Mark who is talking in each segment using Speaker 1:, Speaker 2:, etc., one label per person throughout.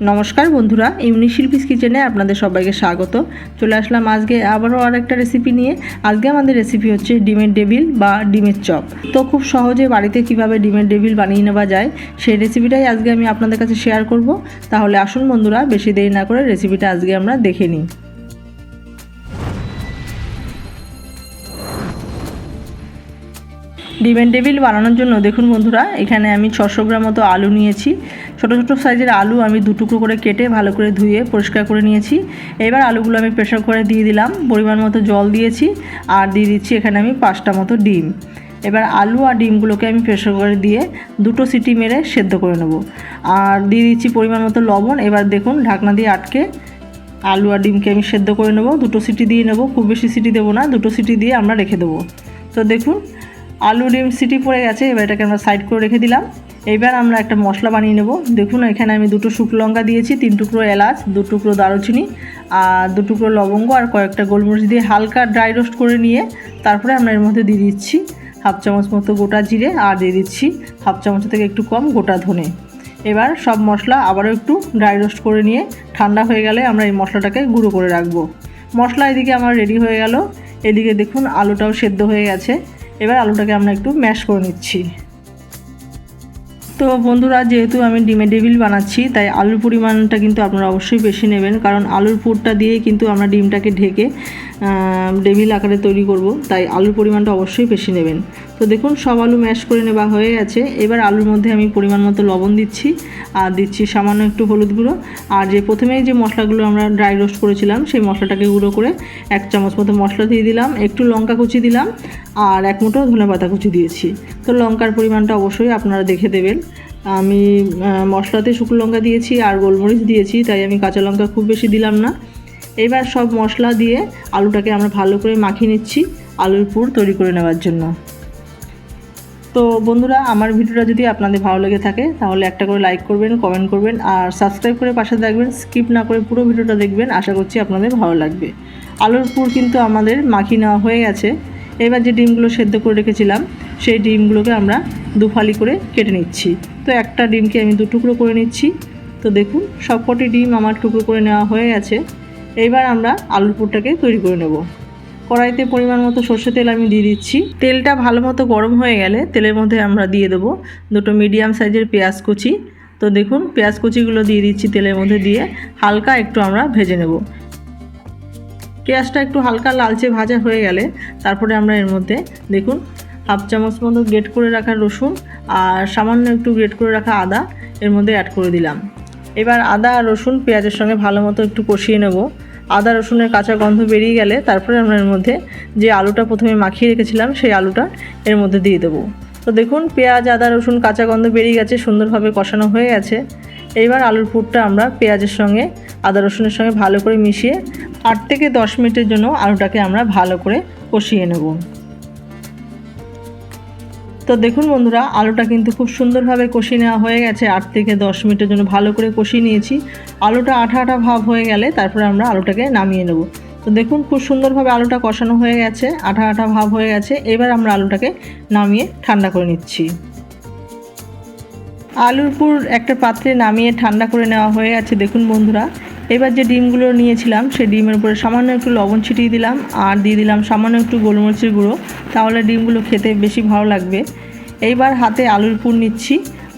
Speaker 1: নমস্কার বন্ধুরা, ইউনিক শিল্পীস কিচেনে আপনাদের সবাইকে স্বাগত। চলে আসলাম আজকে আবারও আরেকটা রেসিপি নিয়ে। আজকে আমাদের রেসিপি হচ্ছে ডিমের ডেভিল বা ডিমের চপ। তো খুব সহজে বাড়িতে কিভাবে ডিমের ডেভিল বানিয়ে নেওয়া যায় সেই রেসিপিটাই আজকে আমি আপনাদের কাছে শেয়ার করব। তাহলে আসুন বন্ধুরা, বেশি দেরি না করে রেসিপিটা আজকে আমরা দেখে নিই। ডিমের ডেভিল বানানোর জন্য দেখুন বন্ধুরা, এখানে আমি 600 গ্রাম মতো আলু নিয়েছি। ছোট ছোট সাইজের আলু আমি 2 টুকরো করে কেটে ভালো করে ধুয়ে পরিষ্কার করে নিয়েছি। এবার আলুগুলো আমি প্রেসার করে দিয়ে দিলাম, পরিমাণ মতো জল দিয়েছি আর দিয়ে দিচ্ছি এখানে আমি 5টা মতো ডিম। এবার আলু আর ডিমগুলোকে আমি প্রেসার করে দিয়ে 2টো সিটি মেরে সেদ্ধ করে নেব। আর দিয়ে দিচ্ছি পরিমাণ মতো লবণ। এবার দেখুন ঢাকনা দিয়ে আটকে আলু আর ডিমকে আমি সেদ্ধ করে নেব। 2টো সিটি দিয়ে নেব, খুব বেশি সিটি দেবো না, 2টো সিটি দিয়ে আমরা রেখে দেবো। তো দেখুন আলু ডিম সিটি পড়ে গেছে, এবার এটাকে আমরা সাইড করে রেখে দিলাম। এইবার আমরা একটা মশলা বানিয়ে নেব। দেখুন এখানে আমি 2টো শুকনো লঙ্কা দিয়েছি, 3 টুকরো এলাচ, 2 টুকরো দারুচিনি আর 2 টুকরো লবঙ্গ আর কয়েকটা গোলমরিচ দিয়ে হালকা ড্রাই রোস্ট করে নিয়ে তারপরে আমরা এর মধ্যে দিয়ে দিচ্ছি 1/2 চামচ মতো গোটা জিরে আর দিয়ে দিচ্ছি 1/2 চামচ থেকে একটু কম গোটা ধনে। এবার সব মশলা আবারও একটু ড্রাই রোস্ট করে নিয়ে ঠান্ডা হয়ে গেলে আমরা এই মশলাটাকে গুঁড়ো করে রাখবো। মশলা এদিকে আমার রেডি হয়ে গেল। এদিকে দেখুন আলুটাও সেদ্ধ হয়ে গেছে। এবার আলুটাকে আমরা একটু ম্যাশ করে নিচ্ছি। তো বন্ধুরা, যেহেতু আমি ডিমের ডেভিল বানাচ্ছি তাই আলুর পরিমাণটা কিন্তু আপনারা অবশ্যই বেশি নেবেন, কারণ আলুর পুরটা দিয়েই কিন্তু আমরা ডিমটাকে ঢেকে ডেভিল আকারে তৈরি করব, তাই আলুর পরিমাণটা অবশ্যই বেশি নেবেন। তো দেখুন সব আলু ম্যাশ করে নেওয়া হয়ে গেছে। এবার আলুর মধ্যে আমি পরিমাণ মতো লবণ দিচ্ছি আর দিচ্ছি সামান্য একটু হলুদ গুঁড়ো। আর যে প্রথমেই যে মশলাগুলো আমরা ড্রাই রোস্ট করেছিলাম সেই মশলাটাকে গুঁড়ো করে 1 চামচ মতো মশলা দিয়ে দিলাম, একটু লঙ্কা কুচি দিলাম আর 1 মুঠো ধনেপাতা কুচি দিয়েছি। তো লঙ্কার পরিমাণটা অবশ্যই আপনারা দেখে দেবেন। আমি মশলাতে শুকনো লঙ্কা দিয়েছি আর গোলমরিচ দিয়েছি, তাই আমি কাঁচা লঙ্কা খুব বেশি দিলাম না। এবার সব মশলা দিয়ে আলুটাকে আমরা ভালো করে মাখিয়ে নিচ্ছি আলুর পুর তৈরি করে নেওয়ার জন্য। তো বন্ধুরা, আমার ভিডিওটা যদি আপনাদের ভালো লেগে থাকে তাহলে একটা করে লাইক করবেন, কমেন্ট করবেন আর সাবস্ক্রাইব করে পাশে থাকবেন। স্কিপ না করে পুরো ভিডিওটা দেখবেন, আশা করছি আপনাদের ভালো লাগবে। আলুর পুর কিন্তু আমাদের মাখিয়ে নেওয়া হয়ে গেছে। এবার যে ডিমগুলো সেদ্ধ করে রেখেছিলাম সেই ডিমগুলোকে আমরা 2 ফালি করে কেটে নিচ্ছি। তো একটা ডিমকে আমি 2 টুকরো করে নিচ্ছি। তো দেখুন সবকটি ডিম আমার টুকরো করে নেওয়া হয়ে গেছে। এইবার আমরা আলুর পুরটাকে তৈরি করে নেব। কড়াইতে পরিমাণ মতো সর্ষে তেল আমি দিয়ে দিচ্ছি। তেলটা ভালো মতো গরম হয়ে গেলে তেলের মধ্যে আমরা দিয়ে দেবো 2টো মিডিয়াম সাইজের পেঁয়াজ কুচি। তো দেখুন পেঁয়াজ কুচিগুলো দিয়ে দিচ্ছি তেলের মধ্যে, দিয়ে হালকা একটু আমরা ভেজে নেব। পেঁয়াজটা একটু হালকা লালচে ভাজা হয়ে গেলে তারপরে আমরা এর মধ্যে দেখুন 1/2 চামচ মতো গ্রেট করে রাখা রসুন আর সামান্য একটু গ্রেট করে রাখা আদা এর মধ্যে অ্যাড করে দিলাম। এবার আদা আর রসুন পেঁয়াজের সঙ্গে ভালো মতো একটু কষিয়ে নেব। আদা রসুনের কাঁচা গন্ধ বেরিয়ে গেলে তারপরে আমরা এর মধ্যে যে আলুটা প্রথমে মাখিয়ে রেখেছিলাম সেই আলুটা এর মধ্যে দিয়ে দেবো। তো দেখুন পেঁয়াজ আদা রসুন কাঁচা গন্ধ বেরিয়ে গেছে, সুন্দরভাবে কষানো হয়ে গেছে। এইবার আলুর পুরটা আমরা পেঁয়াজের সঙ্গে আদা রসুনের সঙ্গে ভালো করে মিশিয়ে 8 থেকে 10 মিনিটের জন্য আলুটাকে আমরা ভালো করে কষিয়ে নেব। তো দেখুন বন্ধুরা, আলুটা কিন্তু খুব সুন্দরভাবে কষিয়ে নেওয়া হয়ে গেছে। 8 থেকে 10 মিনিটের জন্য ভালো করে কষিয়ে নিয়েছি। আলুটা আঠা আঠা ভাব হয়ে গেলে তারপরে আমরা আলুটাকে নামিয়ে নেব। তো দেখুন খুব সুন্দরভাবে আলুটা কষানো হয়ে গেছে, আঠা আঠা ভাব হয়ে গেছে। এবার আমরা আলুটাকে নামিয়ে ঠান্ডা করে নিচ্ছি। আলুর পুর একটা পাত্রে নামিয়ে ঠান্ডা করে নেওয়া হয়ে গেছে। দেখুন বন্ধুরা, এবার যে ডিমগুলো নিয়েছিলাম সেই ডিমের উপরে সামান্য একটু লবণ ছিটিয়ে দিলাম আর দিয়ে দিলাম সামান্য একটু গোলমরিচের গুঁড়ো, তাহলে ডিমগুলো খেতে বেশি ভালো লাগবে। এইবার হাতে আলুর পুর নিচ্ছি।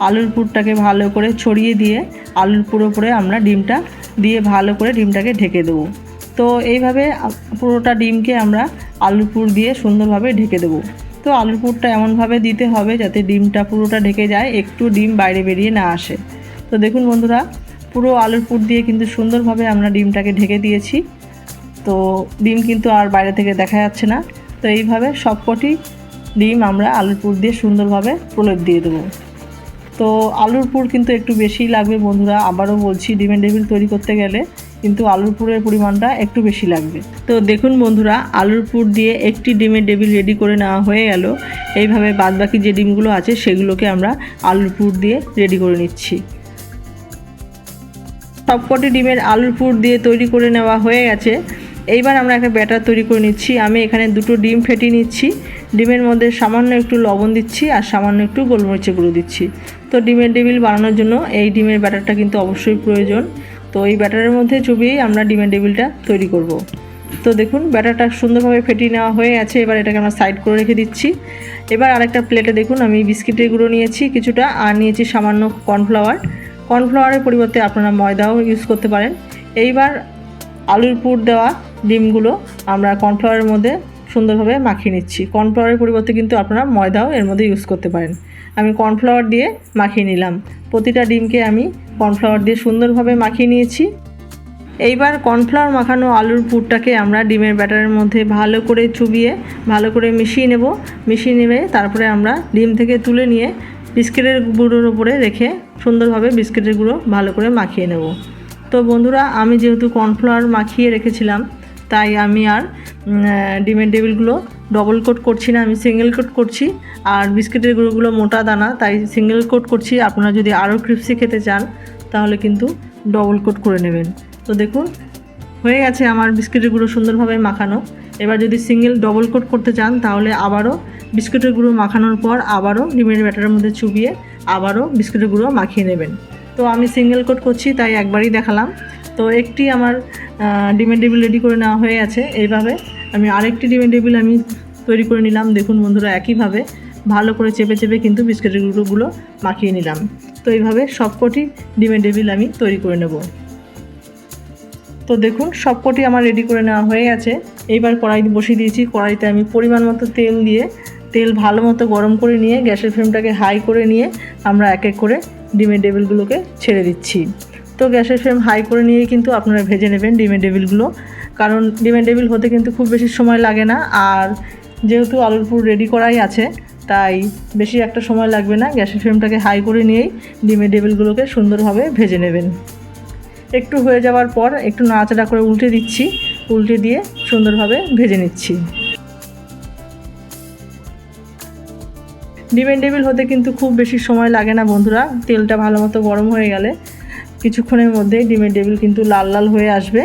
Speaker 1: আলুর পুরটাকে ভালো করে ছড়িয়ে দিয়ে আলুর পুর উপরে আমরা ডিমটা দিয়ে ভালো করে ডিমটাকে ঢেকে দেবো। তো এইভাবে পুরোটা ডিমকে আমরা আলুর পুর দিয়ে সুন্দরভাবে ঢেকে দেবো। তো আলুর পুরটা এমনভাবে দিতে হবে যাতে ডিমটা পুরোটা ঢেকে যায়, একটু ডিম বাইরে বেরিয়ে না আসে। তো দেখুন বন্ধুরা, পুরো আলুর পুর দিয়ে কিন্তু সুন্দরভাবে আমরা ডিমটাকে ঢেকে দিয়েছি। তো ডিম কিন্তু আর বাইরে থেকে দেখা যাচ্ছে না। তো এইভাবে সবকটি ডিম আমরা আলুর পুর দিয়ে সুন্দরভাবে প্রলেপ দিয়ে দেবো। তো আলুর পুর কিন্তু একটু বেশি লাগবে বন্ধুরা, আবারও বলছি ডিমের ডেভিল তৈরি করতে গেলে কিন্তু আলুর পুরের পরিমাণটা একটু বেশি লাগবে। তো দেখুন বন্ধুরা, আলুর পুর দিয়ে একটি ডিমের ডেভিল রেডি করে নেওয়া হয়ে গেল। এইভাবে বাদবাকি যে ডিমগুলো আছে সেগুলোকে আমরা আলুর পুর দিয়ে রেডি করে নিচ্ছি। সবকটি ডিমের আলুর পুর দিয়ে তৈরি করে নেওয়া হয়ে গেছে। এইবার আমরা একটা ব্যাটার তৈরি করে নিচ্ছি। আমি এখানে 2টো ডিম ফেটিয়ে নিচ্ছি। ডিমের মধ্যে সামান্য একটু লবণ দিচ্ছি আর সামান্য একটু গোলমরিচের গুঁড়ো দিচ্ছি। তো ডিমের টেবিল বানানোর জন্য এই ডিমের ব্যাটারটা কিন্তু অবশ্যই প্রয়োজন। তো এই ব্যাটারের মধ্যে চুবিয়েই আমরা ডিমের টেবিলটা তৈরি করব। তো দেখুন ব্যাটারটা সুন্দরভাবে ফেটিয়ে নেওয়া হয়ে আছে। এবার এটাকে আমরা সাইড করে রেখে দিচ্ছি। এবার আরেকটা প্লেটে দেখুন আমি বিস্কিটের গুঁড়ো নিয়েছি কিছুটা, আর নিয়েছি সামান্য কর্নফ্লাওয়ার। কর্নফ্লাওয়ারের পরিবর্তে আপনারা ময়দাও ইউজ করতে পারেন। এইবার আলুর পুর দেওয়া ডিমগুলো আমরা কর্নফ্লাওয়ারের মধ্যে সুন্দরভাবে মাখিয়ে নিচ্ছি। কর্নফ্লাওয়ারের পরিবর্তে কিন্তু আপনারা ময়দাও এর মধ্যে ইউজ করতে পারেন। আমি কর্নফ্লাওয়ার দিয়ে মাখিয়ে নিলাম। প্রতিটা ডিমকে আমি কর্নফ্লাওয়ার দিয়ে সুন্দরভাবে মাখিয়ে নিয়েছি। এইবার কর্নফ্লাওয়ার মাখানো আলুর পুরটাকে আমরা ডিমের ব্যাটারের মধ্যে ভালো করে চুবিয়ে ভালো করে মিশিয়ে নেবে। তারপরে আমরা ডিম থেকে তুলে নিয়ে বিস্কিটের গুঁড়োর উপরে রেখে সুন্দরভাবে বিস্কিটের গুঁড়ো ভালো করে মাখিয়ে নেব। তো বন্ধুরা, আমি যেহেতু কর্নফ্লাওয়ার মাখিয়ে রেখেছিলাম তাই আমি আর ডিমের টেবিলগুলো ডবল কোট করছি না, আমি সিঙ্গেল কোট করছি। আর বিস্কিটের গুঁড়োগুলো মোটা দানা, তাই সিঙ্গেল কোট করছি। আপনারা যদি আরও ক্রিস্পি খেতে চান তাহলে কিন্তু ডবল কোট করে নেবেন। তো দেখুন হয়ে গেছে আমার বিস্কিটের গুঁড়ো সুন্দরভাবে মাখানো। এবার যদি ডবল কোট করতে চান তাহলে আবারও বিস্কিটের গুঁড়ো মাখানোর পর আবারও ডিমের ব্যাটারের মধ্যে চুবিয়ে আবারও বিস্কিটের গুঁড়ো মাখিয়ে নেবেন। তো আমি সিঙ্গেল কোট করছি তাই একবারই দেখালাম। তো একটি আমার ডিমের টেবিল রেডি করে নেওয়া হয়ে আছে। এইভাবে আমি আরেকটি ডিমের টেবিল আমি তৈরি করে নিলাম। দেখুন বন্ধুরা, একইভাবে ভালো করে চেপে কিন্তু বিস্কিটের গুঁড়োগুলো মাখিয়ে নিলাম। তো এইভাবে সবকটি ডিমের টেবিল আমি তৈরি করে নেব। তো দেখুন সবকটি আমার রেডি করে নেওয়া হয়ে গেছে। এইবার কড়াই বসিয়ে দিয়েছি। কড়াইতে আমি পরিমাণ মতো তেল ভালো মতো গরম করে নিয়ে গ্যাসের ফ্লেমটাকে হাই করে নিয়ে আমরা এক এক করে ডিমের টেবিলগুলোকে ছেড়ে দিচ্ছি। তো গ্যাসের ফ্লেম হাই করে নিয়েই কিন্তু আপনারা ভেজে নেবেন ডিমের টেবিলগুলো, কারণ ডিমের টেবিল হতে কিন্তু খুব বেশি সময় লাগে না। আর যেহেতু আলুর পুর রেডি করাই আছে তাই বেশি একটা সময় লাগবে না। গ্যাসের ফ্লেমটাকে হাই করে নিয়েই ডিমের টেবিলগুলোকে সুন্দরভাবে ভেজে নেবেন। একটু হয়ে যাওয়ার পর একটু নাড়াচাড়া করে উল্টে দিয়ে সুন্দরভাবে ভেজে নিচ্ছি। ডিমের টেবিল হতে কিন্তু খুব বেশি সময় লাগে না বন্ধুরা। তেলটা ভালো মতো গরম হয়ে গেলে কিছুক্ষণের মধ্যেই ডিমের টেবিল কিন্তু লাল লাল হয়ে আসবে।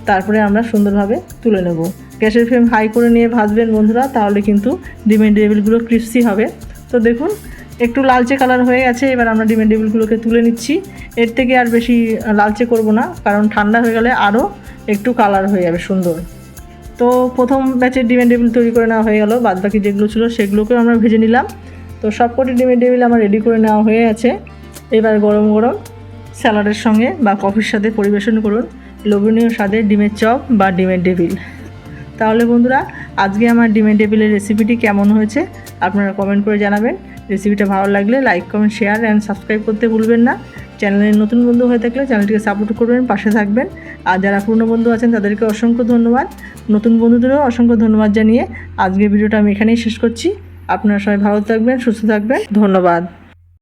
Speaker 1: তারপরে আমরা সুন্দরভাবে তুলে নেব। গ্যাসের ফ্লেম হাই করে নিয়ে ভাজবেন বন্ধুরা, তাহলে কিন্তু ডিমের টেবিলগুলো ক্রিস্পি হবে। তো দেখুন একটু লালচে কালার হয়ে গেছে। এবার আমরা ডিমের টেবিলগুলোকে তুলে নিচ্ছি। এর থেকে আর বেশি লালচে করব না, কারণ ঠান্ডা হয়ে গেলে আরও একটু কালার হয়ে যাবে সুন্দর। তো প্রথম ব্যাচের ডিমের টেবিল তৈরি করে নেওয়া হয়ে গেল। বাদবাকি যেগুলো ছিল সেগুলোকেও আমরা ভেজে নিলাম। তো সবকটি ডিমের টেবিল আমার রেডি করে নেওয়া হয়ে আছে। এবার গরম গরম স্যালাডের সঙ্গে বা কফির সাথে পরিবেশন করুন লোভনীয় স্বাদের ডিমের চপ বা ডিমের টেবিল। তাহলে বন্ধুরা, আজকে আমার ডিমের টেবিলের রেসিপিটি কেমন হয়েছে আপনারা কমেন্ট করে জানাবেন। রেসিপিটা ভালো লাগলে like, comment, share and subscribe করতে ভুলবেন না। চ্যানেলের নতুন বন্ধু হয়ে থাকলে চ্যানেলটিকে সাপোর্ট করবেন, পাশে থাকবেন। আর যারা পুরনো বন্ধু আছেন তাদেরকে অসংখ্য ধন্যবাদ। নতুন বন্ধুদেরও অসংখ্য ধন্যবাদ জানিয়ে আজকের ভিডিওটা আমি এখানেই শেষ করছি। আপনারা সবাই ভালো থাকবেন, সুস্থ থাকবেন। ধন্যবাদ।